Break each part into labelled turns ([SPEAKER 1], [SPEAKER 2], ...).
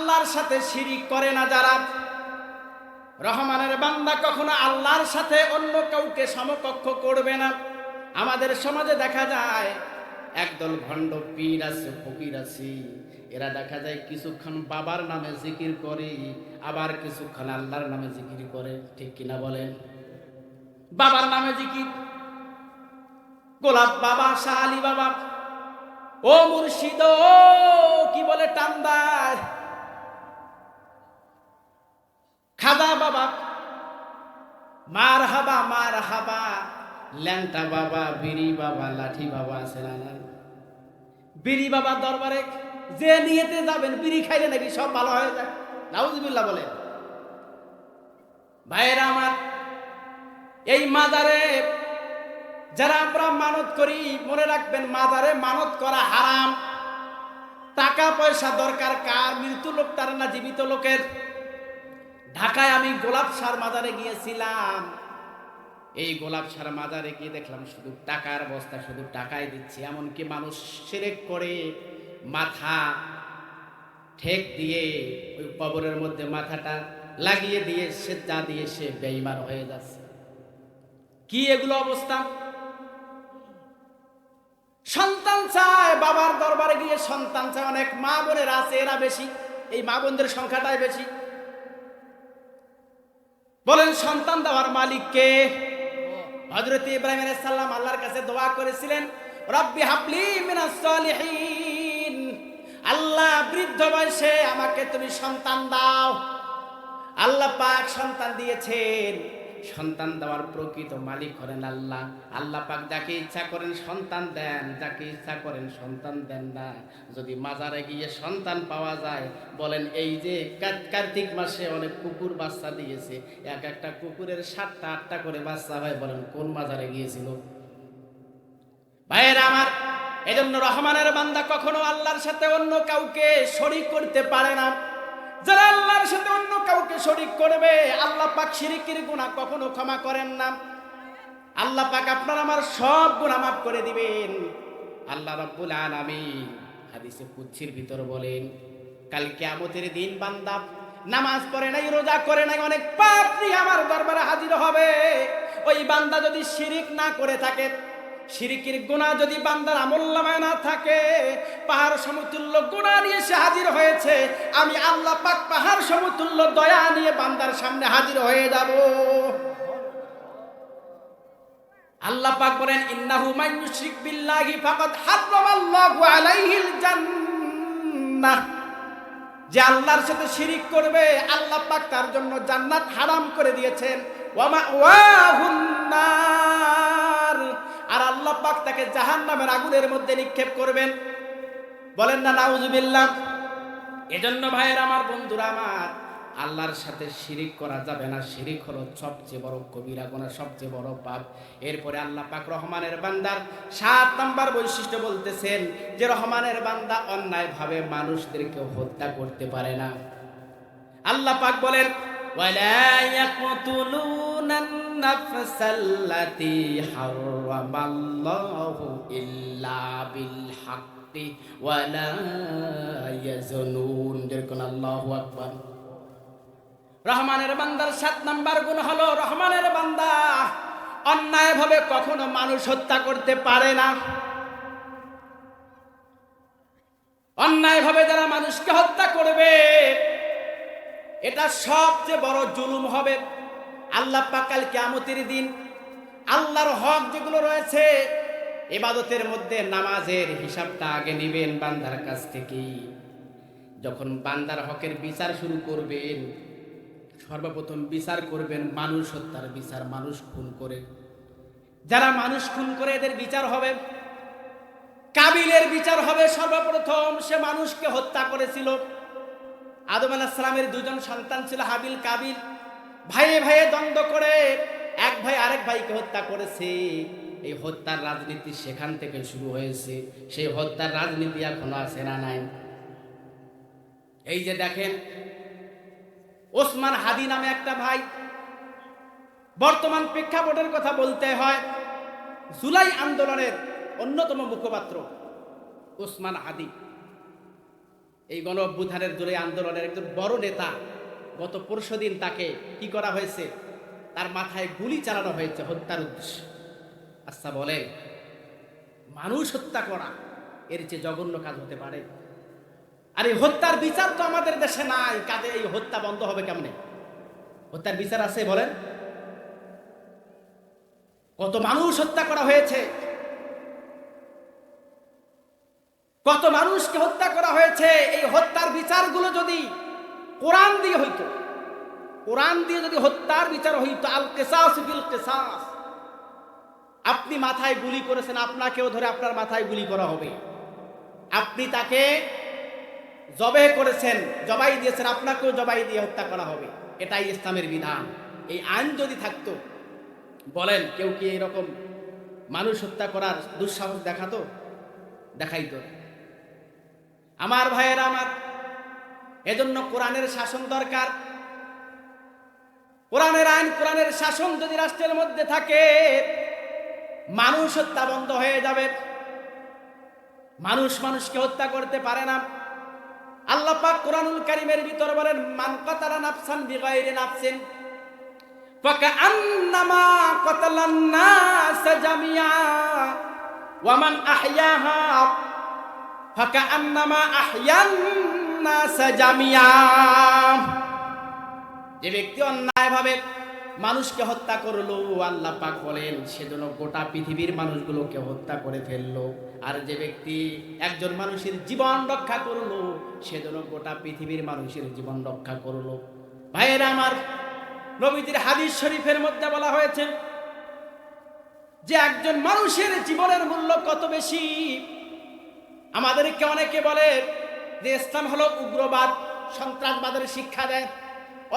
[SPEAKER 1] আল্লাহর সাথে শিরিক করে না যারা, রহমানের বান্দা কখনো আল্লাহর সাথে অন্য কাউকে সমকক্ষ করবে না। আমাদের সমাজে দেখা যায় একদল ভণ্ড পীর আছে, ফকির আছে, এরা দেখা যায় কিছুক্ষণ বাবার নামে জিকির করে, আবার কিছুক্ষণ আল্লাহর নামে জিকির করে। ঠিক কিনা বলেন? বাবার নামে জিকির, গোলাপ বাবা, শাহ আলী বাবা, ও মুর্শিদ, ও কি বলে টান্দার, খাজা বাবা, মার হাবা মার হাবা, ল্যাংটা বাবা, বিড়ি বাবা, লাঠি বাবা আছে না? বিড়ি বাবার দরবারে যে নিয়েতে যাবেন, বিড়ি খাইলে নাকি সব ভালো হয়ে যায়। নাউজুবিল্লাহ বলে। ভাইয়েরা আমার, এই মাজারে যারা আমরা মানত করি, মনে রাখবেন মাজারে মানত করা হারাম। টাকা পয়সা দরকার কার? মৃত্যু লোক তার না জীবিত লোকের? ঢাকায় আমি গোলাপ সার মাজারে গিয়েছিলাম। এই গোলাপ সার মাজারে গিয়ে দেখলাম শুধু টাকার বস্তা, শুধু টাকাই দিচ্ছে। এমনকি মানুষ শিরক করে মাথা ঠেক দিয়ে ওই কবরের মধ্যে মাথাটা লাগিয়ে দিয়ে সেজদা দিয়ে সে বেঈমান হয়ে যাচ্ছে। কি এগুলো অবস্থা? সন্তান চায়, বাবার দরবারে গিয়ে সন্তান চায়। অনেক মা বোনের আছে, এরা বেশি, এই মা বোনদের সংখ্যাটাই বেশি। বলেন সন্তান দেওয়ার মালিক কে? হযরত ইব্রাহিম আলাইহিস সালাম আল্লাহর কাছে দোয়া করেছিলেন, রব্বি হাবলি মিনাস সালিহিন, আল্লাহ বৃদ্ধ বয়সে আমাকে তুমি সন্তান দাও। আল্লাহ পাক সন্তান দিয়েছেন। সন্তান দেওয়ার প্রকৃত মালিক হলেন আল্লাহ। আল্লাহ পাক যাকে ইচ্ছা করেন সন্তান দেন, যাকে ইচ্ছা করেন সন্তান দেন না। যদি মাজারে গিয়ে সন্তান পাওয়া যায়, বলেন এই যে কার্তিক মাসে অনেক কুকুর বাচ্চা দিয়েছে, এক একটা কুকুরের 7টা 8টা করে বাচ্চা হয়, বলেন কোন মাজারে গিয়েছিল? ভাইয়েরা আমার, এজন্য রহমানের বান্দা কখনো আল্লাহর সাথে অন্য কাউকে শরীক করতে পারে না। যারা আল্লাহর সাথে অন্য কাউকে শরীক করবে, আল্লাহ পাক শিরকের গুনাহ কখনো ক্ষমা করেন না। আল্লাহ পাক আপনার আমার সব গুনাহ মাফ করে দিবেন। আল্লাহ রাব্বুল আলামিন হাদিসে কুদসির ভিতর বলেন, কাল কিয়ামতের দিন বান্দা নামাজ পড়ে নাই, রোজা করে নাই, অনেক পাপ নিয়ে আমার দরবারে হাজির হবে। ওই বান্দা যদি শিরিক না করে থাকে, শিরকের গুনাহ যদি বান্দার আমলনামায় না থাকে, পাহাড় সমতুল্য গুনাহ নিয়ে সে হাজির হয়েছে, আমি আল্লাহ পাক পাহাড় সমতুল্য দয়া নিয়ে বান্দার সামনে হাজির হয়ে যাব। আল্লাহ পাক বলেন, ইন্নাহু মান ইউশরিক বিল্লাহি ফাকাদ হারামাল্লাহু আলাইহিল জান্নাহ, যে আল্লাহর সাথে শিরিক করবে আল্লাহ পাক তার জন্য জান্নাত হারাম করে দিয়েছেন। ওয়া মাওয়াহুন নার, আর আল্লাহ পাক তাকে জাহান্নামের আগুনের মধ্যে নিক্ষেপ করবেন। বলেন না নাউজুবিল্লাহ। এজন্য ভাইয়ের আমার, বন্ধুরা আমার, আল্লাহর সাথে শিরিক করা যাবে না। শিরিক হলো সবচেয়ে বড় কবিরা গুনাহ, সবচেয়ে বড় পাপ। এরপরে আল্লাহ পাক রহমানের বান্দার 7 নাম্বার বৈশিষ্ট্য বলতেছেন যে রহমানের বান্দা অন্যায়ভাবে মানুষদেরকে হত্যা করতে পারে না। আল্লাহ পাক বলেন, ওয়ালা ইয়াকতুলুনান নাফসাল্লাতী হারামাল্লাহু ইল্লা বিল হাক্কি ওয়ালা ইয়াজনুন। দেখুন, আল্লাহু আকবার। রহমানের বান্দার 7 নাম্বার গুণ হলো, রহমানের বান্দা অন্যায়ভাবে কখনো মানুষ হত্যা করতে পারে না। অন্যায়ভাবে যারা মানুষকে হত্যা করবে, এটা সবচেয়ে বড় জুলুম হবে। আল্লাহ পাক কাল কিয়ামতের দিন আল্লাহর হক যেগুলো রয়েছে ইবাদতের মধ্যে, নামাজের হিসাবটা আগে নেবেন বান্দার কাছ থেকে। যখন বান্দার হকের বিচার শুরু করবেন, সর্বপ্রথম বিচার করবেন মানুষ হত্যার বিচার। মানুষ খুন করে, যারা মানুষ খুন করে এদের বিচার হবে। কাবিলের বিচার হবে। সর্বপ্রথম সে মানুষকে হত্যা করেছিল। আদম আলাইহিস সালামের 2 জন সন্তান ছিল, হাবিল কাবিল। ভাইয়ে ভাইয়ে দ্বন্দ্ব করে এক ভাই আরেক ভাইকে হত্যা করেছে। এই হত্যার রাজনীতি সেখান থেকে শুরু হয়েছে। সেই হত্যার রাজনীতি এখনো আছে না নাই? এই যে দেখেন, ওসমান হাদি নামে একটা ভাই, বর্তমান প্রেক্ষাপটের কথা বলতে হয়, জুলাই আন্দোলনের অন্যতম মুখপাত্র ওসমান হাদি। এই গণ অভ্যুত্থানের জুলাই আন্দোলনের একজন বড় নেতা, গত পরশুদিন তাকে কি করা হয়েছে, তার মাথায় গুলি চালানো হয়েছে হত্যার উদ্দেশ্যে। আচ্ছা বলে, মানুষ হত্যা করা এর চেয়ে জঘন্য কাজ হতে পারে? আর এই হত্যার বিচার তো আমাদের দেশে নাই, কাজে এই হত্যা বন্ধ হবে কেমনে? হত্যার বিচার আছে বলেন? কত মানুষ হত্যা করা হয়েছে, কত মানুষকে হত্যা করা হয়েছে। এই হত্যার বিচারগুলো যদি কোরআন দিয়ে হইতো, কোরআন দিয়ে যদি হত্যার বিচার হইতো, আল কিসাস বিল কিসাস, আপনি মাথায় গুলি করেছেন, আপনাকেও ধরে আপনার মাথায় গুলি করা হবে। আপনি তাকে জবাই করেছেন, জবাই দিয়েছেন, আপনাকেও জবাই দিয়ে হত্যা করা হবে। এটাই ইসলামের বিধান। এই আইন যদি থাকতো, বলেন কেউ কি এরকম মানুষ হত্যা করার দুঃসাহস দেখাতো? দেখাইতো। আমার ভাইয়েরা আমার, এজন্য কোরআনের শাসন দরকার। কোরআনের আইন, কোরআনের শাসন যদি রাষ্ট্রের মধ্যে থাকে, মানুষ হত্যা বন্ধ হয়ে যাবে। মানুষ মানুষকে হত্যা করতে পারে না। আল্লাহ পাক কোরআনুল কারীমের ভিতর বলেন, মান কাতালা নাফসান বিগাইরি নাফসিন ফাকান্নামা কাতালান নাস জামিআ ওয়া মান আহইয়াহা ফাকান্নামা আহইয়ান নাস জামিআ। যে ব্যক্তি অন্যায়ভাবে মানুষকে হত্যা করলো, আল্লাহ পাক বলেন সেজন্য গোটা পৃথিবীর মানুষগুলোকে হত্যা করে ফেললো। আর যে ব্যক্তি একজন মানুষের জীবন রক্ষা করলো, সেজন্য গোটা পৃথিবীর মানুষের জীবন রক্ষা করলো। ভাইয়েরা আমার, নবীজির হাদিস শরীফের মধ্যে বলা হয়েছে যে একজন মানুষের জীবনের মূল্য কত বেশি। আমাদেরকে অনেকে বলে যে ইসলাম হলো উগ্রবাদ, সন্ত্রাসবাদের শিক্ষা দেয়,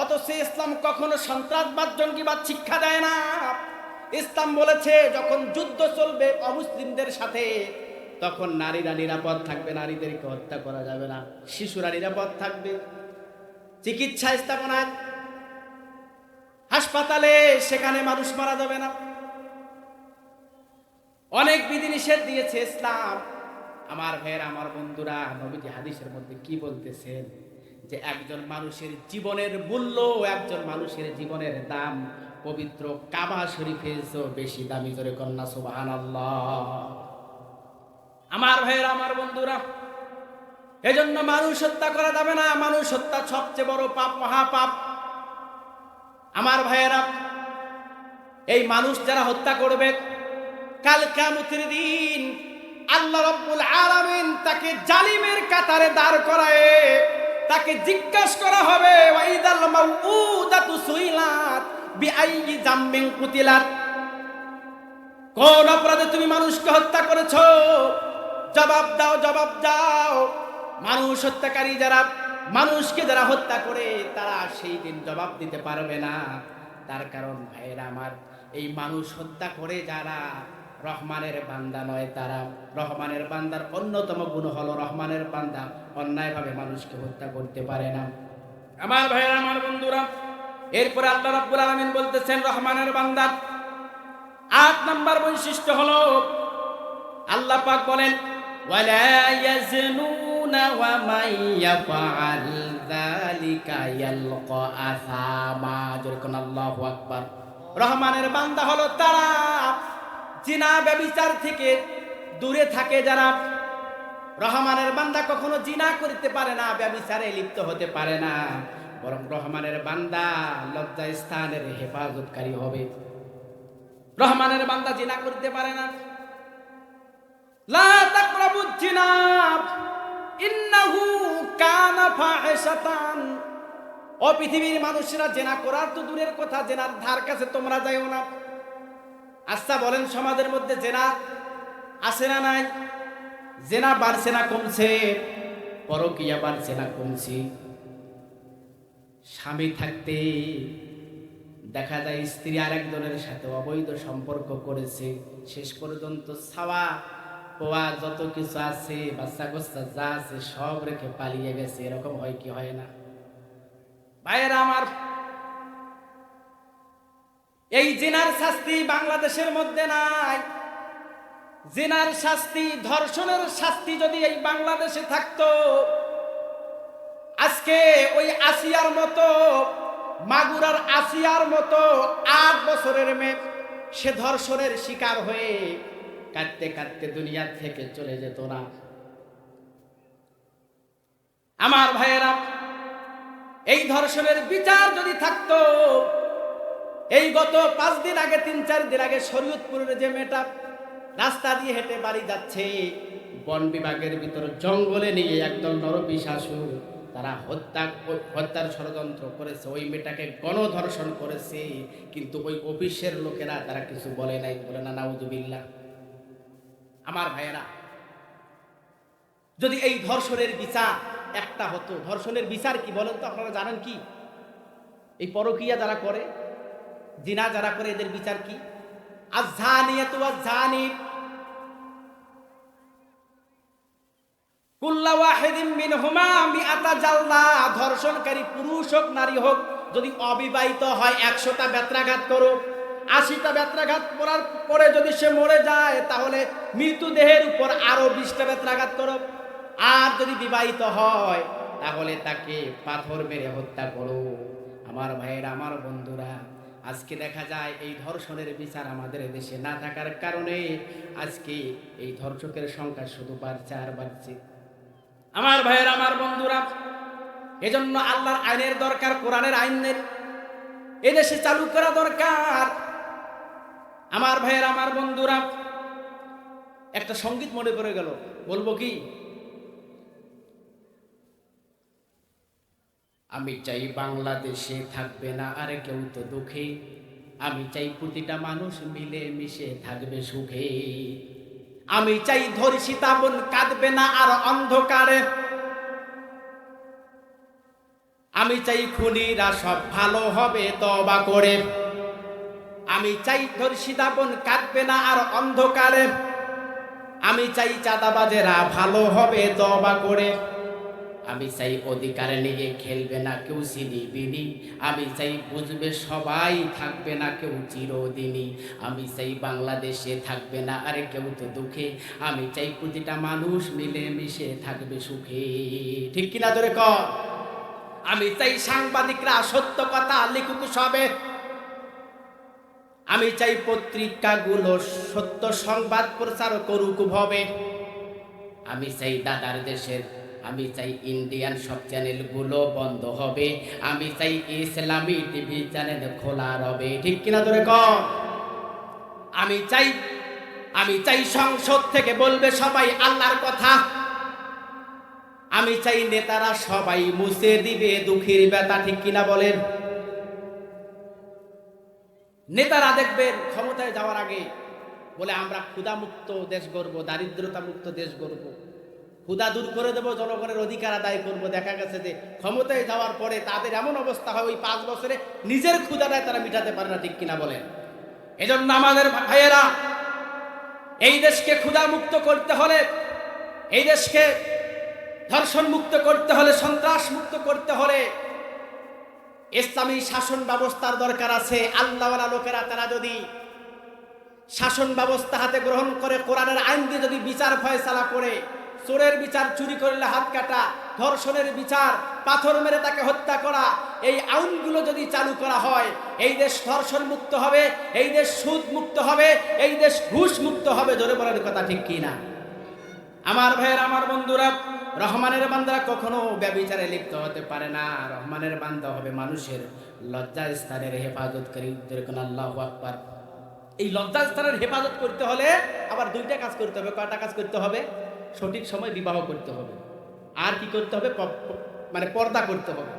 [SPEAKER 1] অথচ ইসলাম কখনো সন্ত্রাসবাদ, জঙ্গিবাদ শিক্ষা দেয় না। ইসলাম বলেছে যখন যুদ্ধ চলবে অমুসলিমদের সাথে, তখন নারীরা নিরাপদ থাকবে, নারীদেরকে হত্যা করা যাবে না, শিশুরা নিরাপদ থাকবে। চিকিৎসা স্থাপনায়, হাসপাতালে, সেখানে মানুষ মারা যাবে না। অনেক বিধিনিষেধ দিয়েছে ইসলাম। আমার ভাইয়েরা, আমার বন্ধুরা, নবীজি হাদিসের মধ্যে কি বলতেছেন যে একজন মানুষের জীবনের মূল্য, একজন মানুষের জীবনের দাম পবিত্র কাবা শরীফের চেয়ে বেশি দামি। জোরে কন্যা সুবহানাল্লাহ। আমার ভাইয়েরা, আমার বন্ধুরা, এজন্য মানুষ হত্যা করা যাবে না। মানুষ হত্যা সবচেয়ে বড় পাপ, মহাপাপ। আমার ভাইয়েরা, এই মানুষ যারা হত্যা করবে, কাল কিয়ামতের দিন আল্লাহ রাব্বুল আলামিন তাকে জালিমের কাতারে দাঁড় করায় তাকে জিজ্ঞাসা করা হবে, ওয়াইদাল মাউউদাতু সুইলাত বিআইয়ি জামবিন কুতিলাত, কোন অপরাধে তুমি মানুষকে হত্যা করেছো? জবাব দাও, জবাব দাও। মানুষ হত্যাকারী যারা, মানুষকে যারা হত্যা করে, তারা সেই দিন জবাব দিতে পারবে না। তার কারণ ভাইয়েরা আমার, এই মানুষ হত্যা করে যারা রহমানের বান্দা নয়, তারা রহমানের বান্দার অন্যতম গুণ হলো রহমানের বান্দা অন্যায়ভাবে মানুষকে হত্যা করতে পারে না। আমার ভাইয়েরা, আমার বন্ধুরা, এরপরে আল্লাহ রাব্বুল আলামিন বলতেছেন রহমানের বান্দার ৮ নম্বর বৈশিষ্ট্য হলো, আল্লাহ পাক বলেন, ওয়ালা ইয়াজনুনা ওয়া মান ইয়াফআল যালিকা ইয়ালকা আসামা। যখন আল্লাহু আকবার। রহমানের বান্দা হলো তারা জিনা ব্যভিচার থেকে দূরে থাকে যারা। রহমানের বান্দা কখনো জিনা করতে পারে না, ব্যভিচারে লিপ্ত হতে পারে না, বরং রহমানের বান্দা লজ্জা স্থানের হেফাজতকারী হবে। রহমানের বান্দা জিনা করতে পারে না। লা তাকরাবুজ জিনা ইন্নাহু কানা ফাহিশাতান। ও পৃথিবীর মানুষেরা, জিনা করার তো দূরের কথা, জিনার ধার কাছে তোমরা যাইও না। আচ্ছা বলেন, সমাজের মধ্যে জিনা আছে না নাই? জিনা বাড়ছে না কমছে? পরকীয়া বাড়ছে না কমছে? স্বামী থাকতে দেখা যায় স্ত্রী আরেকজনের সাথে অবৈধ সম্পর্ক করেছে, শেষ পর্যন্ত ছাওয়া পোয়া যত কিছু আছে, বাচ্চা গোচ্চা যা আছে সব রেখে পালিয়ে গেছে। এরকম হয় কি হয় না? ভাইয়েরা আমার, এই জিনার শাস্তি বাংলাদেশের মধ্যে নাই। জিনার শাস্তি, ধর্ষণের শাস্তি যদি এই বাংলাদেশে থাকতো, আজকে ওই আসিয়ার মতো, মাগুরার আসিয়ার মতো 8 বছরের মেয়ে, সে ধর্ষণের শিকার হয়ে কাঁদতে কাঁদতে দুনিয়া থেকে চলে যেত না। আমার ভাইয়েরা, এই ধর্ষণের বিচার যদি থাকতো, এই গত 5 দিন আগে 3-4 দিন আগে শরীয়তপুরের যে মেয়েটা রাস্তা দিয়ে হেঁটে বাড়ি যাচ্ছে, বন বিভাগের ভিতর জঙ্গলে নিয়ে একদল নরপিশাচু তারা হত্যার ষড়যন্ত্র করেছে, ওই মেয়েটাকে গণধর্ষণ করেছে, কিন্তু ওই অফিসের লোকেরা তারা কিছু বলে নাই, বলে না নাউজুবিল্লাহ। আমার ভাইয়েরা, যদি এই ধর্ষণের বিচার একটা হতো, ধর্ষণের বিচার কি বলেন তো? আপনারা জানেন কি? এই পরকীয়া যারা করে, জিনা যারা করে, এদের বিচার কি? আয-যানিয়াতু ওয়াজ-যানি কুল্লা ওয়াহিদিন মিনহুমা মিআতা জালদা, ধর্ষণকারী পুরুষ হোক নারী হোক, যদি অবিবাহিত হয় 100টা বেত্রাঘাত করো, 80টা বেত্রাঘাত করার পরে যদি সে মরে যায়, তাহলে মৃতদেহের উপর আরো 20টা বেত্রাঘাত করো। আর যদি বিবাহিত হয়, তাহলে তাকে পাথর মেরে হত্যা করো। আমার ভাইয়েরা, আমার বন্ধুরা, আজকে দেখা যায় এই ধর্ষণের বিচার আমাদের দেশে না থাকার কারণে আজকে এই ধর্ষকের সংখ্যা শুধু বাড়ছে আর বাড়ছে। আমার ভাইয়েরা, আমার বন্ধুরা, এজন্য আল্লাহর আইনের দরকার, কোরআনের আইনের এদেশে চালু করা দরকার। আমার ভাইয়েরা, আমার বন্ধুরা, একটা সঙ্গীত মনে পড়ে গেল, বলবো কি? আমি চাই বাংলাদেশে থাকবে না আর কেউ তো দুঃখে, আমি চাই প্রতিটা মানুষ মিলে মিশে থাকবে সুখে, আমি চাই ধর্ষিতা বোন কাঁদবে না আর অন্ধকারে, আমি চাই খুনিরা সব ভালো হবে তওবা করে, আমি চাই ধর্ষিতা বোন কাঁদবে না আর অন্ধকারে, আমি চাই চাঁদাবাজেরা ভালো হবে তওবা করে, আমি চাই অধিকার নিয়ে খেলবে না কেউ সিনিবিনি, আমি চাই বুঝবে সবাই, থাকবে না কেউ চিরদিনই, আমি চাই বাংলাদেশে থাকবে না আর কেউ তো দুঃখে, আমি চাই প্রতিটা মানুষ মিলে মিশে থাকবে সুখে। ঠিক কিনা ধরে কর? আমি চাই সাংবাদিকরা সত্য কথা লিখুক সবে, আমি চাই পত্রিকাগুলো সত্য সংবাদ প্রচার করুক ভবে, আমি চাই দাদার দেশের, আমি চাই ইন্ডিয়ান সব চ্যানেলগুলো বন্ধ হবে, আমি চাই ইসলামী টিভি চ্যানেল খোলা রবে। ঠিক কিনা ধরে কর? আমি চাই সংসদ থেকে বলবে সবাই আল্লাহর কথা, আমি চাই নেতারা সবাই মুছে দিবে দুঃখের ব্যথা। ঠিক কিনা বলেন? নেতারা দেখবেন ক্ষমতায় যাওয়ার আগে বলে আমরা ক্ষুধামুক্ত দেশ গড়ব, দারিদ্রতা মুক্ত দেশ গড়ব, ক্ষুধা দূর করে দেবো, জনগণের অধিকার আদায় করব। দেখা গেছে যে ক্ষমতায় যাওয়ার পরে তাদের এমন অবস্থা হয়, ওই 5 বছরে নিজের ক্ষুধাটায় তারা মিটাতে পারে না। ঠিক কিনা বলেন? এজন্য আমাদের ভাইয়েরা, এই দেশকে ক্ষুধা মুক্ত করতে হলে, এই দেশকে ধর্ষণ মুক্ত করতে হলে, সন্ত্রাস মুক্ত করতে হলে ইসলামী শাসন ব্যবস্থার দরকার আছে। আল্লাহওয়ালা লোকেরা তারা যদি শাসন ব্যবস্থা হাতে গ্রহণ করে, কোরআনের আইন দিয়ে যদি বিচার ফয়সালা করে, চোরের বিচার চুরি করলে হাত কাটা, ধর্ষণের বিচার পাথর মেরে তাকে হত্যা করা, এই আইনগুলো যদি চালু করা হয়, এই দেশ ধর্ষণ মুক্ত হবে, এই দেশ সুদ মুক্ত হবে, এই দেশ ঘুষ মুক্ত হবে। জোরে বলার কথা ঠিক কিনা? আমার ভাইয়ের, আমার বন্ধুরা, রহমানের বান্দারা কখনো ব্যভিচারে লিপ্ত হতে পারে না। রহমানের বান্দা হবে মানুষের লজ্জাস্থানের হেফাজতকারী। যেরকম আল্লাহু আকবার। এই লজ্জাস্থানের হেফাজত করতে হলে আবার 2টা কাজ করতে হবে। কয়টা কাজ করতে হবে? সঠিক সময় বিবাহ করতে হবে, আর কি করতে হবে? মানে পর্দা করতে হবে।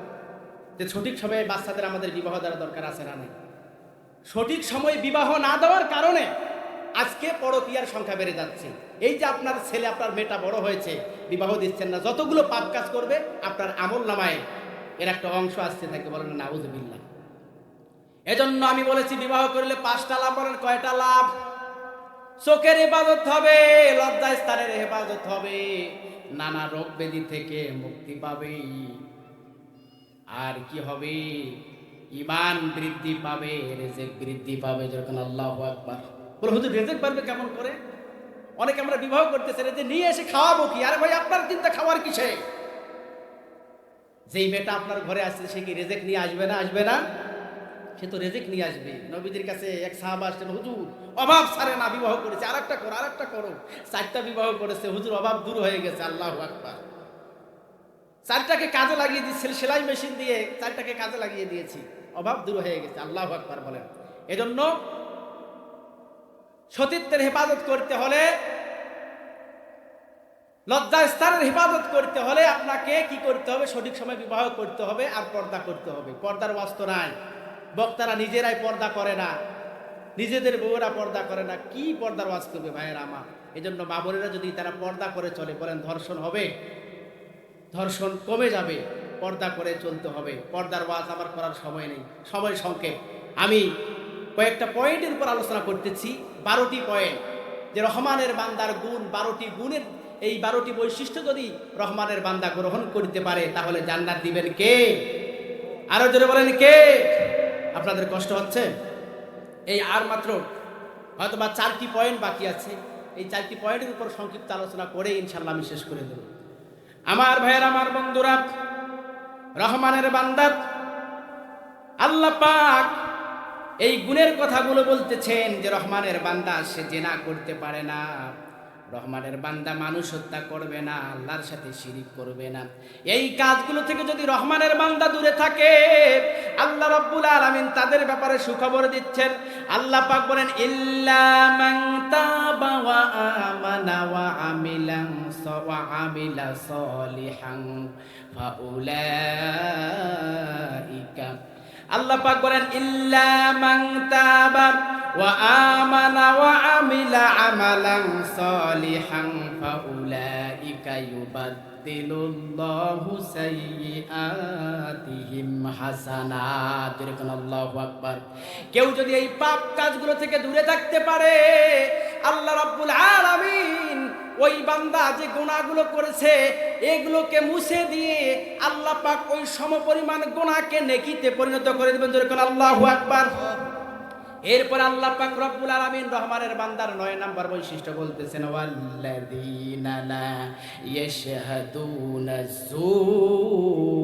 [SPEAKER 1] যে সঠিক সময়ে বাচ্চাদের আমাদের বিবাহ দেওয়ার দরকার আছে না নাই? সঠিক সময় বিবাহ না দেওয়ার কারণে আজকে পরকীয়ার সংখ্যা বেড়ে যাচ্ছে। এই যে আপনার ছেলে, আপনার মেয়েটা বড় হয়েছে, বিবাহ দিচ্ছেন না, যতগুলো পাপ কাজ করবে আপনার আমল নামায় এর একটা অংশ আসতে থাকে। বলেন নাউজুবিল্লাহ। এজন্য আমি বলেছি, বিবাহ করলে 5টা লাভ। বলেন কয়টা লাভ? চোখের হেফাজত হবে, লজ্জাস্থানের হেফাজত হবে, নানা রোগ ব্যাধি থেকে মুক্তি পাবে, আর কি হবে? ঈমান বৃদ্ধি পাবে, রিজিক বৃদ্ধি পাবে। যখন আল্লাহু আকবার। বলে হুজুর রিজিক পাবে কেমন করে? অনেকে আমরা বিবাহ করতেছে যে নিয়ে এসে খাওয়াবো কি? আরে ভাই, আপনার চিন্তা খাওয়ার কিসে? যেই মেয়েটা আপনার ঘরে আসছে সে কি রেজেক নিয়ে আসবে না? আসবে না? সে তো রেজেক নিয়ে আসবে। নবীদের কাছে এক সাহাবা আসছেন, হুজুর অভাব ছাড়ে না, বিবাহ করেছে, আরেকটা করো আরেকটা করো। 4টা বিবাহ করেছে, হুজুর অভাব দূর হয়ে গেছে। আল্লাহু আকবার। 4টাকে কাজে লাগিয়ে দিচ্ছিল, সেলাই মেশিন দিয়ে 4টাকে কাজে লাগিয়ে দিয়েছি, অভাব দূর হয়ে গেছে। আল্লাহু আকবার বলেন। এজন্য সতীত্বের হেফাজত করতে হলে, লজ্জাস্থানের হেফাজত করতে হলে আপনাকে কি করতে হবে? সঠিক সময় বিবাহ করতে হবে আর পর্দা করতে হবে। পর্দার ওয়াস্ত নাই। বক্তারা নিজেরাই পর্দা করে না, নিজেদের বউরা পর্দা করে না, কি পর্দার ওয়াজ করবে ভাইয়েরা আমার? এজন্য মা বোনেরা যদি তারা পর্দা করে চলে, বলেন ধর্ষণ হবে, ধর্ষণ কমে যাবে। পর্দা করে চলতে হবে। পর্দার ওয়াজ আমার করার সময় নেই, সময় সংক্ষেপ। আমি কয়েকটা পয়েন্টের উপর আলোচনা করতেছি, 12টি পয়েন্ট, যে রহমানের বান্দার গুণ, 12টি গুণের এই 12টি বৈশিষ্ট্য যদি রহমানের বান্দা গ্রহণ করতে পারে তাহলে জান্নাত দিবেন কে? আরো জোরে বলেন কে? আপনাদের কষ্ট হচ্ছে? এই আর মাত্র হয়তোবা 4টি পয়েন্ট বাকি আছে। এই 4টি পয়েন্টের উপর সংক্ষিপ্ত আলোচনা করে ইনশাল্লাহ আমি শেষ করে দেব। আমার ভাইয়ের, আমার বন্ধুরা, রহমানের বান্দা আল্লাহ পাক এই গুণের কথাগুলো বলতেছেন যে রহমানের বান্দা সে জিনা করতে পারে না, রহমানের বান্দা মানুষ হত্যা করবে না, আল্লাহর সাথে শিরিক করবে না। এই কাজগুলো থেকে যদি রহমানের বান্দা দূরে থাকে, আল্লাহ রাব্বুল আলামিন তাদের ব্যাপারে সুখবর দিচ্ছেন। আল্লাহ পাক বলেন, ইল্লা মান তাবা ওয়া আমানা ওয়া আমিলা সলিহান ফাউলাইকা। আল্লাহ পাক বলেন, ইল্লা মান তাবা ওয়া আমানা ওয়া আমিলা আমালান সলিহান ফাউলাইকা ইউবাদদিলুল্লাহু সাইয়্যাতিহিম হাসানাত। এরকম আল্লাহু আকবার। কেউ যদি এই পাপ কাজগুলো থেকে দূরে থাকতে পারে, আল্লাহ রাব্বুল আলামিন ওই বান্দা যে গুনাহগুলো করেছে এগুলোকে মুছে দিয়ে আল্লাহ পাক ওই সমপরিমাণ গুনাহকে নেকিতে পরিণত করে দিবেন। যেরকম আল্লাহু আকবার। এরপর আল্লাহ পাক রব্বুল আলামিন রহমানের বান্দার 9 নাম্বার বৈশিষ্ট্য বলতেছেন, ওয়াল্লাযীনা লা ইয়াশহাদুনা যুর।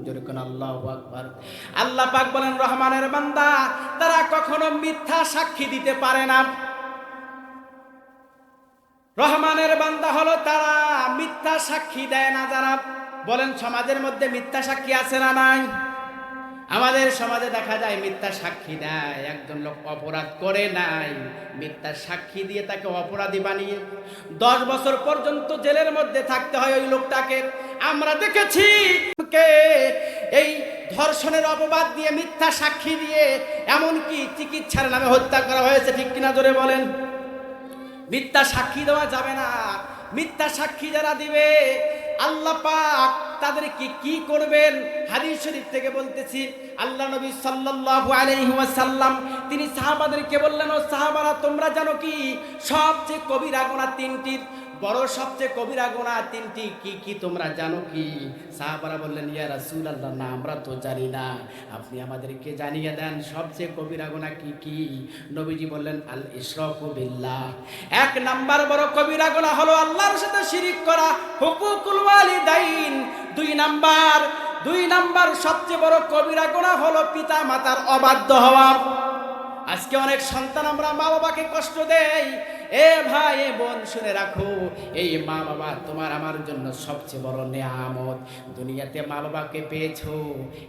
[SPEAKER 1] যেরকম আল্লাহু আকবার। আল্লাহ পাক বলেন রহমানের বান্দা তারা কখনো মিথ্যা সাক্ষী দিতে পারে না। রহমানের বান্দা হলো তারা মিথ্যা সাক্ষী দেয় না যারা। বলেন সমাজের মধ্যে মিথ্যা সাক্ষী আছে না নাই? আমাদের সমাজে দেখা যায় মিথ্যা সাক্ষী দেয়। একজন লোক অপরাধ করে নাই, মিথ্যা সাক্ষী দিয়ে তাকে অপরাধী বানিয়ে 10 বছর পর্যন্ত জেলের মধ্যে থাকতে হয় ওই লোকটাকে। আমরা দেখেছি এই ধর্ষণের অপবাদ দিয়ে, মিথ্যা সাক্ষী দিয়ে, এমনকি চিকিৎসার নামে হত্যা করা হয়েছে। ঠিক কিনা জোরে বলেন? মিথ্যা সাক্ষী দেওয়া যাবে না। মিথ্যা সাক্ষী যারা দিবে আল্লাহ পাক তাদেরকে কি করবেন? হাদিস শরীফ থেকে বলতেছি, আল্লাহ নবী সাল্লাল্লাহু আলাইহি ওয়াসাল্লাম তিনি সাহাবাদেরকে বললেন, ও সাহাবারা তোমরা জানো কি সবচেয়ে কবিরা গুনাহ 3টি, বড় সবচেয়ে কবিরা গুনাহ 3টি কি কি তোমরা জানো কি? সাহাবারা বললেন, ইয়া রাসূলুল্লাহ, না আমরা তো জানি না, আপনি আমাদেরকে জানিয়ে দেন সবচেয়ে কবিরা গুনাহ কি কি? নবীজি বললেন, আল ইশরাকু বিল্লাহ। 1 নাম্বার বড় কবিরা গুনাহ হলো আল্লাহর সাথে শিরিক করা, হুকুকুল ওয়ালিদাইন। 2 নাম্বার সবচেয়ে বড় কবিরা গুনাহ হলো পিতা মাতার অবাধ্য হওয়া। আজকে অনেক সন্তান আমরা মা বাবাকে কষ্ট দেই। এ ভাই এ বোন শুনে রাখো, এই মা বাবা তোমার আমার জন্য সবচেয়ে বড় নেয়ামত। দুনিয়াতে মা বাবাকে পেয়েছো,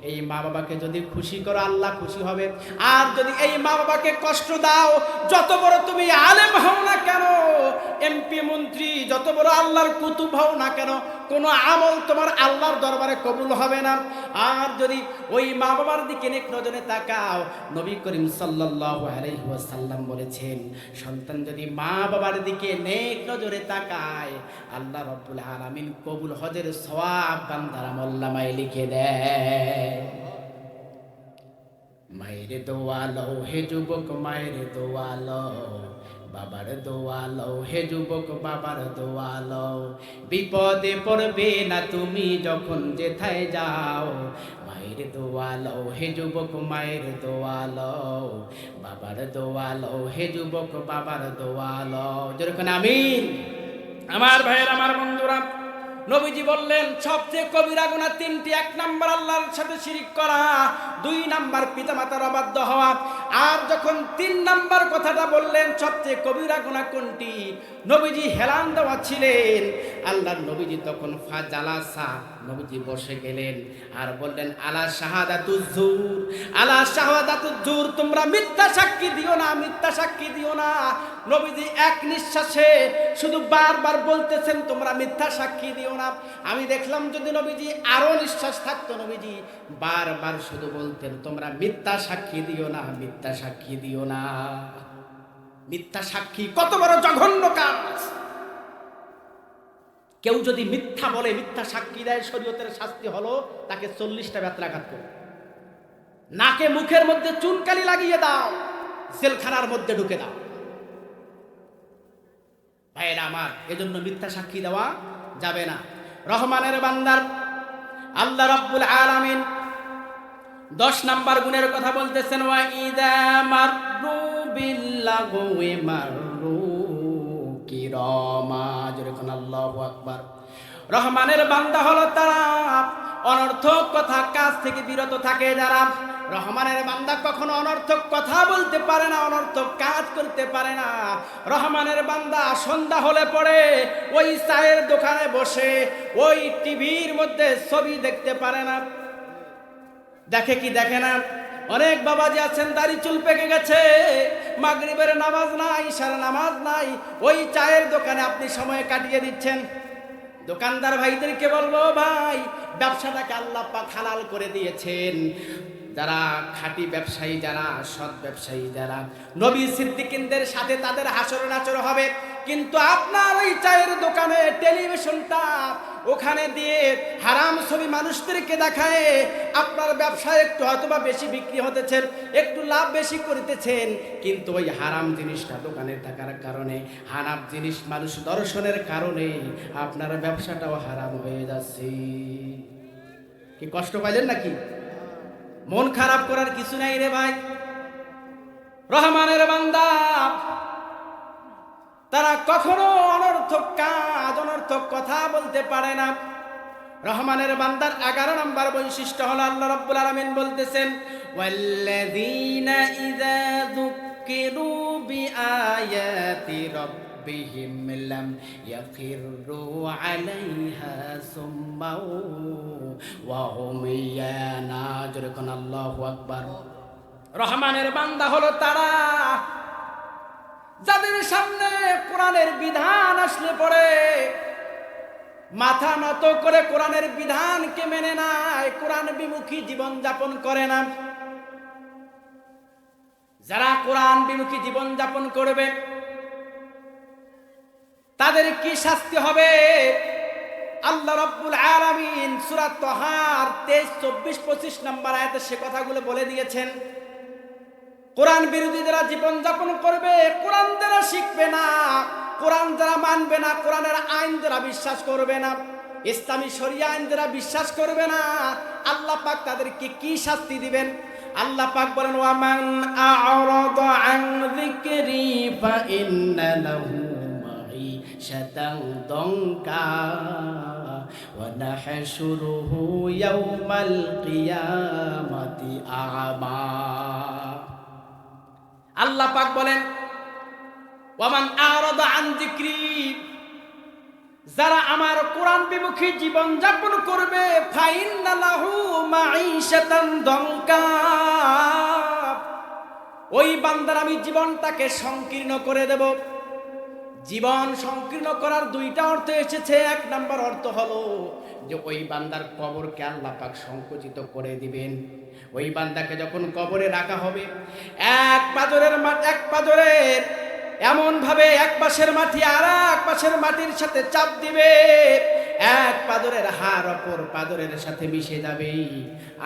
[SPEAKER 1] এই মা বাবাকে যদি খুশি করো আল্লাহ খুশি হবে। আর যদি এই মা বাবাকে কষ্ট দাও, যত বড় তুমি আলেম হও না কেন, এমপি মন্ত্রী, যত বড় আল্লাহর কুতুব হও না কেন, কোনো আমল তোমার আল্লাহর দরবারে কবুল হবে না। আর যদি ওই মা বাবার দিকে নেক নজরে তাকাও, নবী করিম সাল্লাল্লাহু আলাইহি ওয়াসাল্লাম বলেছেন, সন্তান যদি মা বাবার দিকে নেক নজরে তাকায়, আল্লাহ রাব্বুল আলামিন কবুল হজের সওয়াব বান্দার আমলনামায় লিখে দেয়। মায়ের দোয়া লও হে যুবক, মায়ের দোয়া লও, বাবার দোয়া লও হে যুবক, বাবার দোয়া লও। বিপদে পড়বে না তুমি যখন যেথায় যাও, মায়ের দোয়া লও হে যুবক, মায়ের দোয়া লও, বাবার দোয়া লও হে যুবক, বাবার দোয়া লও। যেরকম আমিন। আমার ভাইয়ের, আমার বন্ধুরা, নবীজি বললেন সবচেয়ে কবিরা গুনাহ তিনটি। 1 নাম্বার আল্লাহর সাথে শিরিক করা, 2 নাম্বার পিতামাতার অবাধ্য হওয়া, আর যখন 3 নাম্বার কথাটা বললেন সবচেয়ে কবিরা গুনাহ কোনটি, নবীজি হেলান দেওয়া ছিলেন। আল্লাহর নবীজি তখন ফাজালাসা, নবীজি বসে গেলেন আর বললেন আলা শাহাদাতুজ জুর, আলা শাহাদাতুজ জুর, তোমরা মিথ্যা সাক্ষী দিও না, মিথ্যা সাক্ষী দিও না। নবীজি এক নিঃশ্বাসে শুধু বারবার বলতেছেন তোমরা মিথ্যা সাক্ষী দিও না। আমি দেখলাম যদি নবীজি আরো নিঃশ্বাস থাকতো, নবীজি বারবার শুধু বলতেন তোমরা মিথ্যা সাক্ষী দিও না, মিথ্যা সাক্ষী দিও না। মিথ্যা সাক্ষী কত বড় জঘন্য কাজ! কেউ যদি মিথ্যা বলে, মিথ্যা সাক্ষী দেয়, শরীয়তের শাস্তি হলো তাকে 40টা বেত্রাঘাত করো, নাকে মুখের মধ্যে চুনকালি লাগিয়ে দাও, জেলখানার মধ্যে ঢুকে দাও। ভাইরা আমার, এজন্য মিথ্যা সাক্ষী দেওয়া যাবে না। রহমানের বান্দার আল্লাহ রাব্বুল আলামিন 10 নাম্বার গুণের কথা বলতেছেন, ওয়া ইযা মাররু বিল্লাগwi মাররু কিরামা। যেরকম আল্লাহু আকবার। রহমানের বান্দা হলো তারা অনর্থক কথা কাজ থেকে বিরত থাকে যারা। রহমানের বান্দা কখনো অনর্থক কথা বলতে পারে না, অনর্থক কাজ করতে পারে না। রহমানের বান্দা সন্ধ্যা হলে পরে ওই চায়ের দোকানে বসে ওই টিভির মধ্যে ছবি দেখতে পারে না। দেখে কি দেখে না? অনেক বাবাজি আছেন দাড়ি চুল পেকে গেছে, মাগরিবের নামাজ নাই, ইশার নামাজ নাই, ওই চায়ের দোকানে আপনি সময় কাটিয়ে দিচ্ছেন। দোকানদার ভাইদেরকে বলবো, ভাই ব্যবসাটাকে আল্লাহ পাক হালাল করে দিয়েছেন। যারা খাঁটি ব্যবসায়ী, যারা সৎ ব্যবসায়ী, যারা নবী সিদ্দিকিনদের সাথে তাদের হাসর নাচর হবে। কিন্তু আপনার ওই চায়ের দোকানে টেলিভিশনটা ওখানে দিয়ে হারাম ছবি মানুষদেরকে দেখায় আপনার ব্যবসায় একটু হয়তোবা বেশি বিক্রি হতেছে, একটু লাভ বেশি করতেছেন, কিন্তু ওই হারাম জিনিসটা দোকানে থাকার কারণে, হারাম জিনিস মানুষ দর্শনের কারণে আপনার ব্যবসাটাও হারাম হয়ে যাচ্ছে। কি কষ্ট পাইলেন নাকি? মন খারাপ করার কিছু নাই রে ভাই। রহমানের বান্দা তারা কখনো অনর্থক কাজ, অনর্থক কথা বলতে পারে না। রহমানের বান্দার 11 নম্বর বৈশিষ্ট্য হলো আল্লাহ রাব্বুল আলামিন বলতেছেন, ওয়াল্লাযীনা ইযা যুক্কিরু বিআয়াতি রাব্বিহিম লাম ইয়াখিরু আলাইহা সুম্মাও ওয়া হুম ইয়ানাজুরুন। আল্লাহু আকবার। রহমানের বান্দা হলো তারা যাদের সামনে কোরআনের বিধান আসলে পড়ে মাথা নত করে কোরআনের বিধানকে মেনে নেয়, কোরআন বিমুখী জীবন যাপন করে না। যারা কোরআন বিমুখী জীবন যাপন করবে তাদের কি শাস্তি হবে? আল্লাহ রাব্বুল আলামিন সূরা তাহার 23, 24, 25 নম্বর আয়াতে সে কথাগুলো বলে দিয়েছেন। কোরআন বিরোধী যারা জীবন যাপন করবে, কোরআন যারা শিখবে না, কোরআন যারা মানবে না, কোরআনের আইন যারা বিশ্বাস করবে না, ইসলামী শরিয়া আইন যারা বিশ্বাস করবে না, আল্লাহ পাক তাদেরকে কি শাস্তি দিবেন? আল্লাহ পাক বলেন, ওয়ামান আ'রাদা আন যিকরি ফা ইন্না লাহু মাঈশাতান দনকা ওয়া নাহশুরুহু ইয়াওমাল কিয়ামাতি আ'মা। আল্লাহ পাক বলেন, ওয়ামান আ'রাদা আন যিকরি, যারা আমার কোরআন বিমুখী জীবন যাপন করবে, ফাইন্না লাহু মাঈশাতান দনকা, ওই বান্দার আমি জীবনটাকে সংকীর্ণ করে দেব। জীবন সংকীর্ণ করার 2টা অর্থ এসেছে। 1 নম্বর অর্থ হলো যে ওই বান্দার কবরকে আল্লাহ পাক সংকুচিত করে দিবেন। ওই বান্দাকে যখন কবরে রাখা হবে, এক পাজরের এমন ভাবে এক পাশের মাটি আর এক পাশের মাটির সাথে চাপ দিবে, এক পাজরের হাড় অপর পাজরের সাথে মিশে যাবে।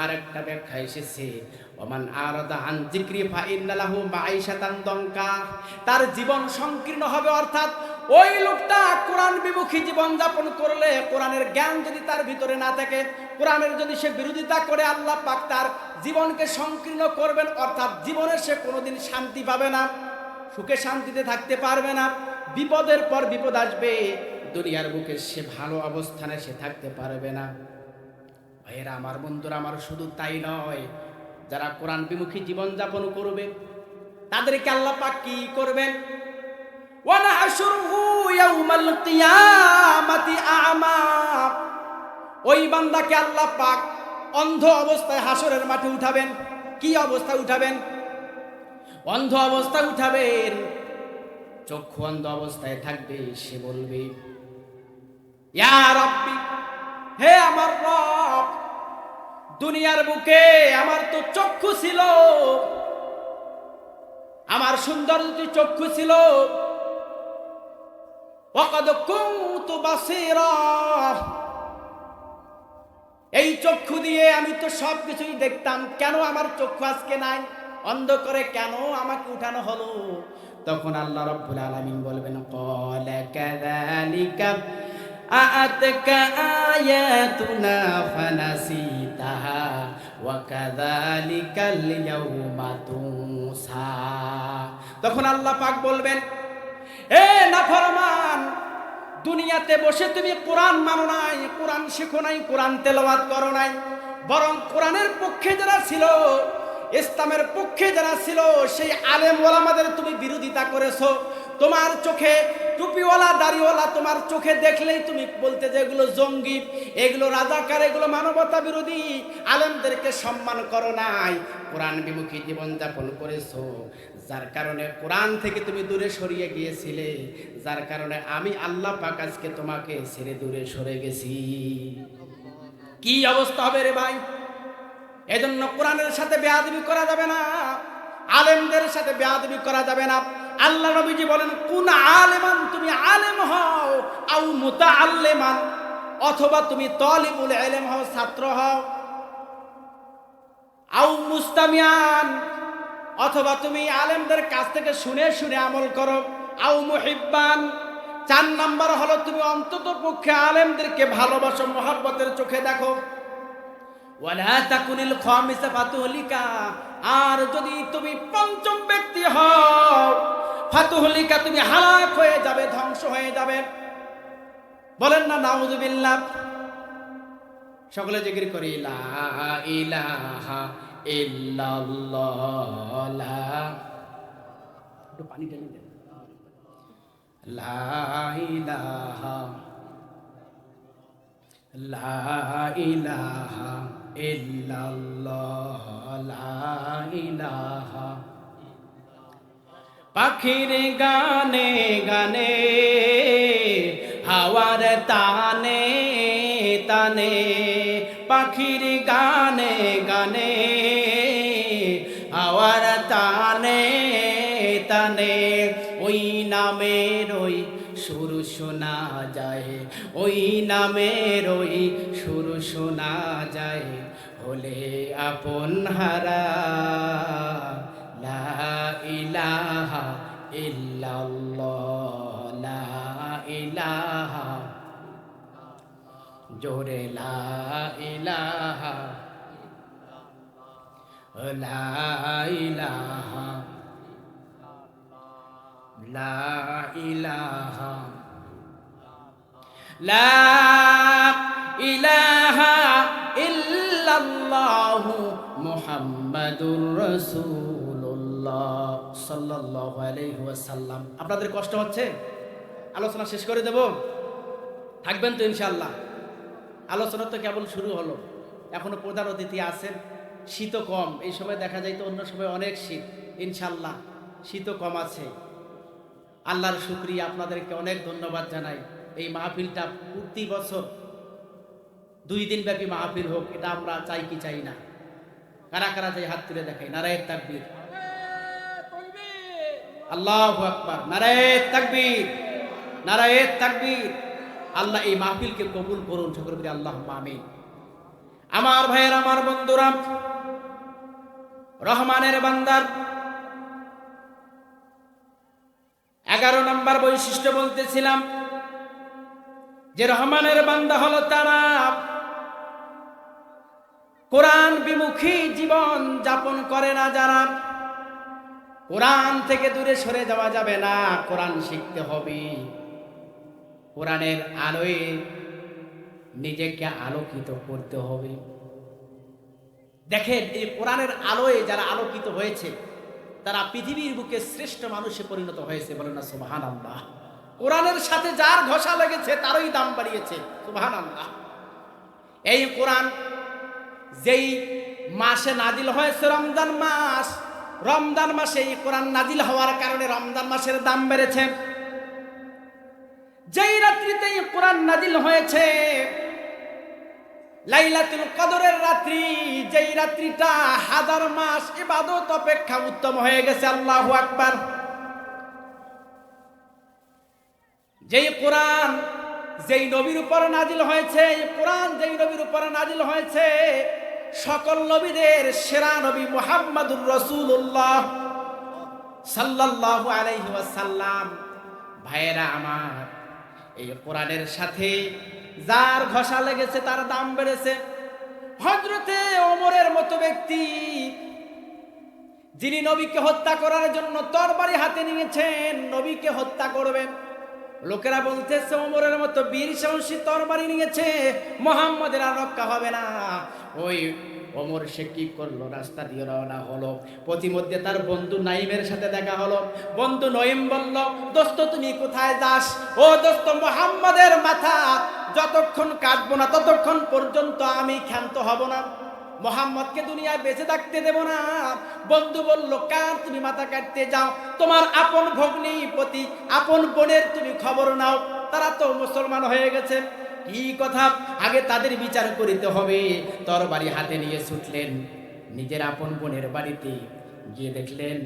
[SPEAKER 1] আর একটা ব্যাখ্যা এসেছে, ওমান আ'রাদা আন যিকরি ফা ইন্না লাহু মাঈশাতান দনকা, তার জীবন সংকীর্ণ হবে। অর্থাৎ ওই লোকটা কোরআন বিমুখী জীবন যাপন করলে, কোরআনের জ্ঞান যদি তার ভিতরে না থাকে, কোরআনের যদি সে বিরোধিতা করে, আল্লাহ পাক তার জীবনকে সংকীর্ণ করবেন। অর্থাৎ জীবনে সে কোনোদিন শান্তি পাবে না, সুখে শান্তিতে থাকতে পারবে না। বিপদের পর বিপদ আসবে, দুনিয়ার বুকে সে ভালো অবস্থানে সে থাকতে পারবে না। ভাইয়েরা আমার, বন্ধুরা আমার, শুধু তাই নয়, যারা কোরআন বিমুখী জীবনযাপন করবে তাদেরকে আল্লাহ পাক কি করবেন? ওয়ানাহশুরুহু ইয়াউমাল কিয়ামাতি আ'মা। ওই বান্দাকে আল্লাহ পাক অন্ধ অবস্থায় হাসরের মাঠে উঠাবেন। কি অবস্থায় উঠাবেন? অন্ধ অবস্থায় উঠাবেন। চক্ষু অন্ধ অবস্থায় থাকবে। সে বলবে, ইয়া রাব্বি, হে আমার রব, দুনিয়ার বুকে আমার তো চক্ষু ছিল, আমার সুন্দর দুটি চক্ষু ছিল। ওয়াকাদ কুনতু বাসীরা, এই চক্ষু দিয়ে আমি তো সবকিছুই দেখতাম, কেন আমার চক্ষু আজকে নাই? অন্ধ করে কেন আমাকে উঠানো হলো? তখন আল্লাহ রাব্বুল আলামিন বলবেন, ক্বালা কাযালিকা আ'তাকা আয়াতুনা ফানাসিতাহা ওয়া কাযালিকাল ইয়াউমা তুনসা। তখন আল্লাহ পাক বলবেন, এ নাফরমান, দুনিয়াতে বসে তুমি কোরআন মানো নাই, কোরআন শেখো নাই, কোরআন তেলাওয়াত করো নাই, বরং কোরআনের পক্ষে যারা ছিল, ইসলামের পক্ষে যারা ছিল, সেই আলেম ওলামাদের তুমি বিরোধিতা করেছো। তোমার চোখে টুপিওয়ালা দাড়িওয়ালা তোমার চোখে দেখলেই তুমি বলতে যে এগুলো জঙ্গি, এগুলো রাজাকার, এগুলো মানবতা বিরোধী। আলেমদেরকে সম্মান করো নাই, কোরআন বিমুখী জীবনযাপন করেছো, যার কারণে কোরআন থেকে তুমি দূরে সরিয়ে গিয়েছিলে, যার কারণে আমি আল্লাহ পাক আজকে তোমাকে ছেড়ে দূরে সরে গেছি। কি অবস্থা হবে রে ভাই? এজন্য কোরআনের সাথে বেয়াদবি করা যাবে না, আলেমদের সাথে বেয়াদবি করা যাবে না। আল্লাহ নবীজি বলেন, কুন আলেমান, তুমি আলেম হও, আও মুতাআল্লিমান, অথবা তুমি তালিবুল ইলম হও, ছাত্র হও, আও মুস্তামিয়ান, অথবা তুমি আলেমদের কাছ থেকে শুনে শুনে আমল করো, আও মুহিব্বান। 4 নাম্বার হলো তুমি অন্তত পক্ষে আলেমদেরকে ভালোবাসো, মহব্বতের চোখে দেখো। ওয়ালা তাকুনিল খামিসা ফাতুহলিকা, আর যদি তুমি 5ম ব্যক্তি হও, ফাতুহলিকা, তুমি হালাক হয়ে যাবে, ধ্বংস হয়ে যাবে। বলেন না নাউযুবিল্লাহ। সকলে জিকির করি, লা ইলাহা ইল্লাল্লাহ। একটু পানি ঢেলে দেন। লা ইলাহা, লা ইলাহা ইল্লাল্লাহ, লা ইলাহা। পাখির গানে গানে, হাওয়ার তানে তানে, পাখির গানে গানে, হাওয়ার তানে তানে, ওই নামের ওই সুর শোনা যায়, ওই নামের ওই সুর শোনা যায়, হলে আপন হারা। লা ইলাহা ইল্লাল্লাহ, লা ইলাহা, জোরে লা ইলাহা, লা ইলাহা, লা ইলাহা, লা ইলাহা ইল্লাল্লাহু মুহাম্মাদুর রাসূলুল্লাহ সাল্লাল্লাহু আলাইহি ওয়াসাল্লাম। আপনাদের কষ্ট হচ্ছে? আলোচনা শেষ করে দেব? থাকবেন তো ইনশাআল্লাহ? আলোচনা তো কেবল শুরু হলো, এখনো প্রধান অতিথি আছেন। শীতও কম, এই সময় দেখা যায় তো অন্য সময় অনেক শীত, ইনশাআল্লাহ শীতও কম আছে। আল্লাহর শুকরিয়া, আপনাদেরকে অনেক ধন্যবাদ জানাই। এই মাহফিলটা প্রতি বছর 2 দিন ব্যাপী মাহফিল হোক, এটা আমরা চাই কি চাই না? কারা কারা চাই হাত তুলে দেখাই। নারায়ে তাকবীর, আল্লাহু আকবার, নারায়ে তাকবীর, নারায়ে তাকবীর। আল্লাহ এই মাহফিলকে কবুল করুন, সকলে বলি আল্লাহুম্মা আমিন। আমার ভাইয়ের, আমার বন্ধুরা, রহমানের বান্দার 11 নম্বর বৈশিষ্ট্য বলতেছিলাম যে রহমানের বান্দা হলো তারা কোরআন বিমুখী জীবন যাপন করে না। যারা কোরআন থেকে দূরে সরে যাওয়া যাবে না, কোরআন শিখতে হবে। কোরআনের আলোয় নিজেকে আলোকিত করতে হবে। দেখেন, এই কোরআনের আলোয় যারা আলোকিত হয়েছে তারা পৃথিবীর বুকে শ্রেষ্ঠ মানুষে পরিণত হয়েছে। বলেন না সুবহানাল্লাহ। কোরআনের সাথে যার ঘষা লেগেছে তারই দাম বাড়িয়েছে। সুবহানাল্লাহ। এই কোরআন যেই মাসে নাজিল হয়েছে, রমজান মাস, রমজান মাসে এই কোরআন নাজিল হওয়ার কারণে রমজান মাসের দাম বেড়েছে। যেই রাত্রিতে এই কোরআন নাজিল হয়েছে, লাইলাতুল কদরের রাত্রি, যেই রাত্রিটা হাজার মাস ইবাদত অপেক্ষা উত্তম হয়ে গেছে। আল্লাহু আকবার। যেই কোরআন যেই নবীর উপর নাজিল হয়েছে, এই কোরআন যেই নবীর উপর নাজিল হয়েছে, সকল নবীদের সেরা নবী মুহাম্মাদুর রাসূলুল্লাহ সাল্লাল্লাহু আলাইহি ওয়াসাল্লাম। ভাইয়েরা আমার, এই কোরআনের সাথে যার ঘষা লেগেছে তার দাম বেড়েছে। হযরতে ওমরের মতো ব্যক্তি, যিনি নবীকে হত্যা করার জন্য তরবারি হাতে নিয়েছেন, নবীকে হত্যা করবেন, লোকেরা বলতেছে ওমরের মতো বীর সাহসী তরবারি নিয়েছে, মুহাম্মদের আর রক্ষা হবে না। ওই ওমর সে কি করলো, রাস্তা দিয়ে রওনা হলো। পথিমধ্যে তার বন্ধু নাইমের সাথে দেখা হলো। বন্ধু নঈম বলল, দোস্ত তুমি কোথায় যাস? ও দোস্ত, মুহাম্মদের মাথা যতক্ষণ কাটবো না ততক্ষণ পর্যন্ত আমি ক্ষান্ত হব না, মুহাম্মদকে দুনিয়ায় বেঁচে থাকতে দেব না। বন্ধু বলল, কার তুমি মাথা কাটতে যাও? তোমার আপন ভগ্নী প্রতি আপন বোনের তুমি খবর নাও, তারা তো মুসলমান হয়ে গেছে। কি কথা, আগে তাদের বিচার করিতে হবে। তরবারি হাতে নিয়ে ছুটলেন নিজের আপন বোনের বাড়িতে। গিয়ে দেখলেন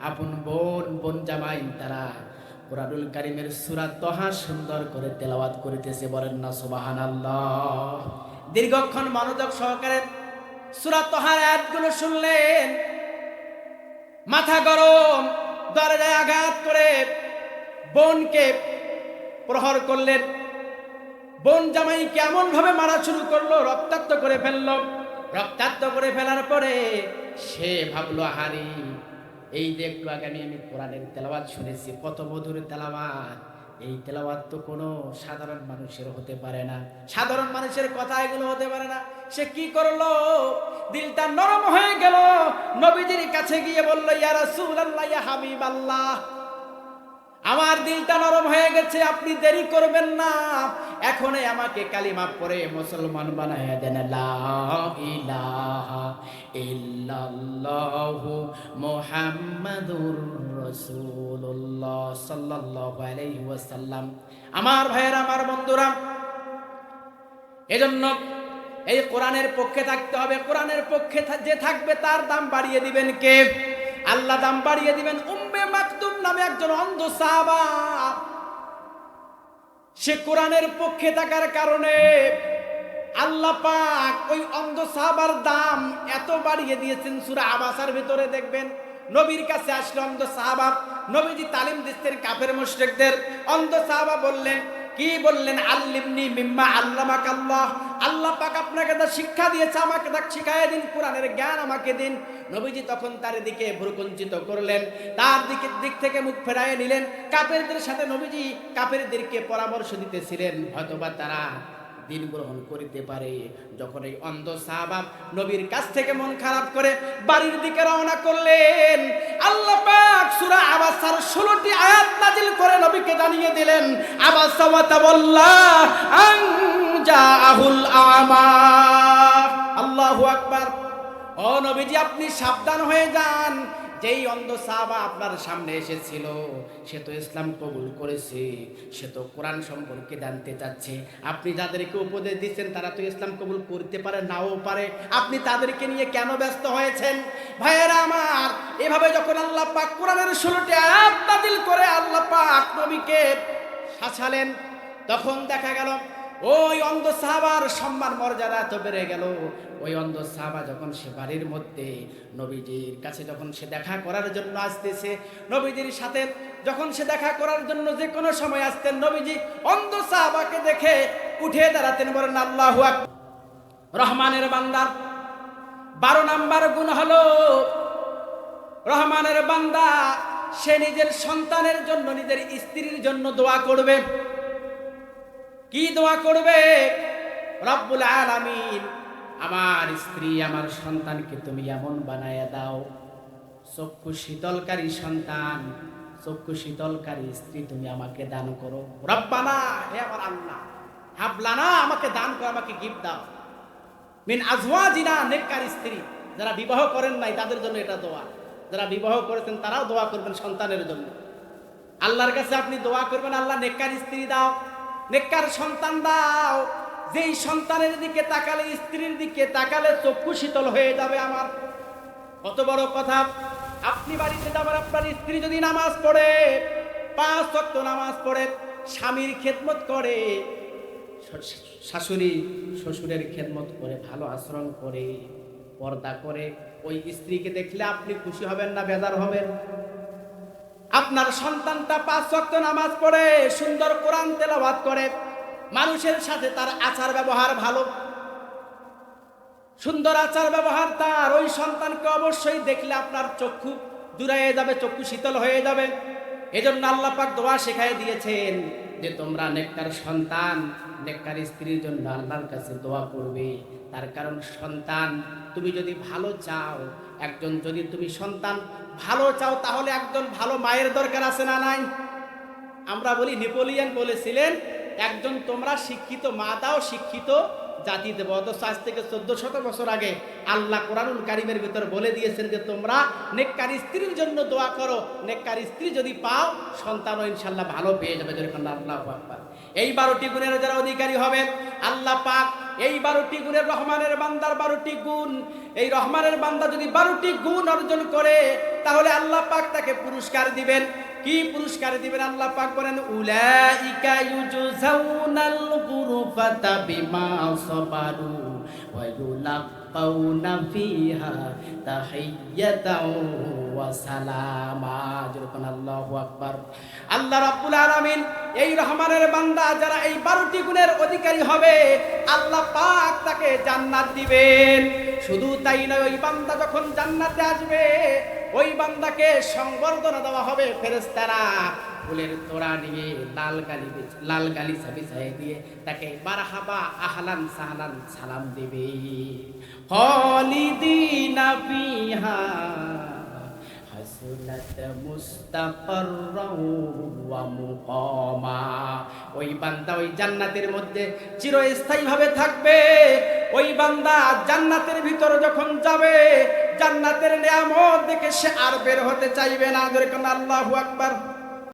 [SPEAKER 1] আপন বোন জামাই তারা কুরআনুল কারীমের সূরা তহা সুন্দর করে তেলাওয়াত করিতেছে। বলেন না সুবহানাল্লাহ। দীর্ঘক্ষণ মনোযোগ সহকারে সূরা তহার আয়াতগুলো শুনলেন, মাথা গরম, দরজায় আঘাত করে বোনকে প্রহার করলেন। বোন জামাই কেমন ভাবে মারা শুরু করলো, রক্তাক্ত করে ফেললো। রক্তাক্ত করে ফেলার পরে সে ভাবলো, হারি, এই যে একটু আগে আমি কোরআনের তেলাওয়াত শুনেছি, কত মধুর তেলাওয়াত, এই তেলাওয়াত তো কোনো সাধারণ মানুষের হতে পারে না, সাধারণ মানুষের কথা এগুলো হতে পারে না। সে কি করলো, দিলটা নরম হয়ে গেল, নবীজির কাছে গিয়ে বলল, ইয়া রাসূলুল্লাহ, ইয়া হাবিবাল্লাহ, আমার দিলটা নরম হয়ে গেছে, আপনি দেরি করবেন না, এখনই আমাকে কালিমা পড়ে মুসলমান বানায়া দেন। লা ইলাহা ইল্লাল্লাহু মুহাম্মাদুর রাসূলুল্লাহ সাল্লাল্লাহু আলাইহি ওয়াসাল্লাম। আমার ভাইয়েরা, আমার বন্ধুরা, এজন্য এই কোরআনের পক্ষে থাকতে হবে। কোরআনের পক্ষে যে থাকবে তার দাম বাড়িয়ে দিবেন কে? আল্লাহ দাম বাড়িয়ে দিবেন। উম্মে মাকতুম নামে একজন অন্ধ সাহাবা, সে কোরআনের পক্ষে থাকার কারণে আল্লাহ পাক ওই অন্ধ সাহাবার দাম এত বাড়িয়ে দিয়েছেন। সূরা আবাসার ভিতরে দেখবেন, নবীর কাছে আসলো অন্ধ সাহাবা, নবীজি তালিম দিচ্ছেন কাফের মুশরিকদের। অন্ধ সাহাবা বললেন, কি বললেন? আল্লিমনি মিম্মা আল্লামাকাল্লাহ, আল্লাহ পাক আপনাকে যা শিক্ষা দিয়েছে আমাকে তা শিখাইয়ে দিন, কোরআনের জ্ঞান আমাকে দিন। নবীজি তখন তার দিকে ভ্রুকুঞ্চিত করলেন, তার দিক থেকে মুখ ফেরাইয়ে নিলেন। কাফেরদের সাথে নবীজি কাফেরদেরকে পরামর্শ দিতেছিলেন, হয়তোবা তারা দিন গ্রহণ করিতে পারে। যখন এই অন্ধ সাহাবা নবীর কাছ থেকে মন খারাপ করে বাড়ির দিকে রওনা করলেন, আল্লাহ পাক সূরা আবাসার 16টি আয়াত নাজিল করে নবীকে জানিয়ে দিলেন, আবাসা ওয়া তাওয়াল্লা আন জাআহুল আমা। আল্লাহু আকবার। ও নবীজি, আপনি সাবধান হয়ে যান, যেই অন্ধ সাহাবা আপনার সামনে এসেছিল সে তো ইসলাম কবুল করেছে, সে তো কোরআন সম্পর্কে জানতে চাচ্ছে। আপনি যাদেরকে উপদেশ দিচ্ছেন তারা তো ইসলাম কবুল করতে পারে, নাও পারে, আপনি তাদেরকে নিয়ে কেন ব্যস্ত হয়েছেন? ভাইয়েরা আমার, এভাবে যখন আল্লাহ পাক কোরআনের 16টি আয়াত নাযিল করে আল্লাহ পাক নবীকে শাসালেন, তখন দেখা গেল ওই অন্ধ সাহাবার সম্মান মর্যাদা এত বেড়ে গেল। ওই অন্ধ সাহাবা যখন সে বাড়ির মধ্যে নবীজির কাছে যখন সে দেখা করার জন্য আসতেছে, নবীজির সাথে যখন সে দেখা করার জন্য যে কোনো সময় আসতেন, নবীজি অন্ধ সাহাবাকে দেখে উঠে দাঁড়াতেন, বলেন আল্লাহু আকবার। রহমানের বান্দার 12 নাম্বার গুণ হলো, রহমানের বান্দা সে নিজের সন্তানের জন্য, নিজের স্ত্রীর জন্য দোয়া করবে। কি দোয়া করবে? রব্বুল আলামিন, আমার স্ত্রী আমার সন্তানকে তুমি এমন বানায়া দাও, চক্ষু শীতলকারী সন্তান, চক্ষু শীতলকারী স্ত্রী তুমি আমাকে দান করো। রব্বানা, হে আমার আল্লাহ, হাবলানা, আমাকে দান করো, আমাকে গিফট দাও। মিন আজওয়াজিনা, নেককার স্ত্রী। যারা বিবাহ করেন নাই তাদের জন্য এটা দোয়া, যারা বিবাহ করেছেন তারাও দোয়া করবেন সন্তানের জন্য। আল্লাহর কাছে আপনি দোয়া করবেন, আল্লাহ নেককার স্ত্রী দাও, নেককার সন্তান দাও, যেই সন্তানের দিকে তাকালে, স্ত্রীর দিকে তাকালে চক্ষু শীতল হয়ে যাবে আমার। কত বড় কথা! আপনি বাড়িতে যাবেন, আপনার স্ত্রী যদি নামাজ পড়ে, 5 ওয়াক্ত নামাজ পড়ে, স্বামীর খেদমত করে, শাশুড়ি শ্বশুরের খেদমত করে, ভালো আচরণ করে, পর্দা করে, ওই স্ত্রীকে দেখলে আপনি খুশি হবেন না বেজার হবেন? আপনার সন্তানটা 5 ওয়াক্ত নামাজ পড়ে, সুন্দর কোরআন তেলাওয়াত করে, মানুষের সাথে তার আচার ব্যবহার ভালো, সুন্দর আচার ব্যবহার তার, ওই সন্তানকে অবশ্যই দেখলে আপনার চক্ষু জুড়াইয়ে যাবে, চক্ষু শীতল হয়ে যাবে। এজন্য আল্লাহ পাক দোয়া শেখায় দিয়েছেন যে তোমরা নেককার সন্তান, নেককার স্ত্রীর জন্য আল্লাহর কাছে দোয়া করবে। তার কারণ সন্তান তুমি যদি ভালো চাও, একজন যদি তুমি সন্তান ভালো চাও, তাহলে একজন ভালো মায়ের দরকার আছে না নাই? আমরা বলি, নেপোলিয়ন বলেছিলেন, একজন তোমরা শিক্ষিত মা দাও, শিক্ষিত জাতি দেব। অথচ আজ থেকে 1400 বছর আগে আল্লাহ কোরআনুল কারীমের ভিতর বলে দিয়েছেন যে তোমরা নেককার স্ত্রীর জন্য দোয়া করো, নেককার স্ত্রী যদি পাও সন্তানও ইনশাল্লাহ ভালো পেয়ে যাবে। যেরকম আল্লাহু আকবার। এই 12টি গুণের যারা অধিকারী হবে, আল্লাহ পাক এই 12টি গুণের, রহমানের বান্দার 12টি গুণ, এই রহমানের বান্দা যদি 12টি গুণ অর্জন করে, তাহলে আল্লাহ পাক তাকে পুরস্কার দিবেন। কি পুরস্কার দিবেন? আল্লাহ পাক বলেন, উলাইকা ইউজাউনাল গুরফাতা বিমা সাবারু ওয়া ইউলাকাউনা ফিহা তাহিয়াতাও ওয়া সালামা। যেরকম আল্লাহু আকবার। আল্লাহ রাব্বুল আলামিন এই রহমানের বান্দা যারা এই 12টি গুণের অধিকারী হবে, আল্লাহ পাক তাকে জান্নাত দিবেন। শুধু তাই নয়, ওই বান্দা যখন জান্নাতে আসবে, ওই বান্দাকে সংবর্ধনা দেওয়া হবে। ফেরেশতারা ফুলের তোড়া নিয়ে লাল গালিচা বিছাইয়ে দিয়ে তাকে মারহাবা, আহলান সাহলান সালাম দেবে। খালিদিনা ফিহা হাসুনাত মুস্তাকাররাও ওয়া মুকামা। ওই বান্দা ওই জান্নাতের মধ্যে চিরস্থায়ীভাবে থাকবে। ওই বান্দা জান্নাতের ভিতরে যখন যাবে, জান্নাতের নিয়ামত দেখে সে আর বের হতে চাইবে না। যেরকম আল্লাহু আকবার।